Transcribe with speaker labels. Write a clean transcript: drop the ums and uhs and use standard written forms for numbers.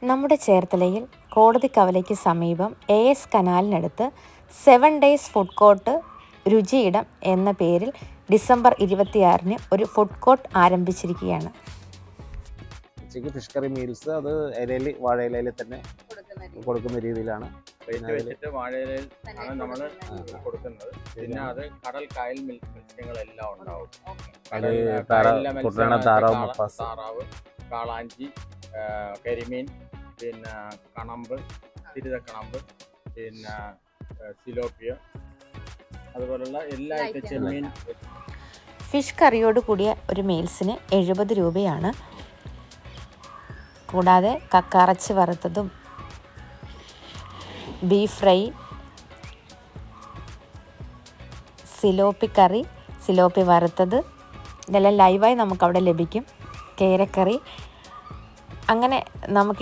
Speaker 1: നമ്മുടെ ചേർത്തലയിൽ കോടതിക്കവലയ്ക്ക് സമീപം AS കനാലിനടുത്ത് 7 ഡേയ്സ് ഫുഡ് കോർട്ട് രുചിയിടം എന്ന പേരിൽ ഡിസംബർ 26-ന് ഒരു ഫുഡ് കോർട്ട് ആരംഭിച്ചിരിക്കുകയാണ്.
Speaker 2: ഉച്ചയ്ക്ക് ഫിഷ് കറി മീൽസ് അത് ഇലയിൽ വാഴയിലയിൽ തന്നെ കൊടുക്കുന്ന രീതിയിലാണ്.
Speaker 3: വാഴയിലയിൽ ആണ് നമ്മൾ കൊടുക്കുന്നത്. പിന്നെ അത് കടൽ കായൽ മത്സ്യങ്ങളെല്ലാം ഉണ്ടാവും. താറാവ്, കാളാഞ്ചി, കരിമീൻ, പിന്നെ കണമ്പ്, തിരുതക്കണമ്പ്, പിന്നെ സിലോപ്പിയ, അതുപോലുള്ള എല്ലാ ചെമ്മീൻ.
Speaker 1: ഫിഷ് കറിയോട് കൂടിയ ഒരു മീൽസിന് 70 രൂപയാണ്. കൂടാതെ കക്കാറച്ചി വറുത്തതും ബീഫ് ഫ്രൈ, സിലോപ്പി കറി, സിലോപ്പി വറുത്തത് ഇതെല്ലാം ലൈവായി നമുക്കവിടെ ലഭിക്കും. കേരക്കറി, അങ്ങനെ നമുക്ക്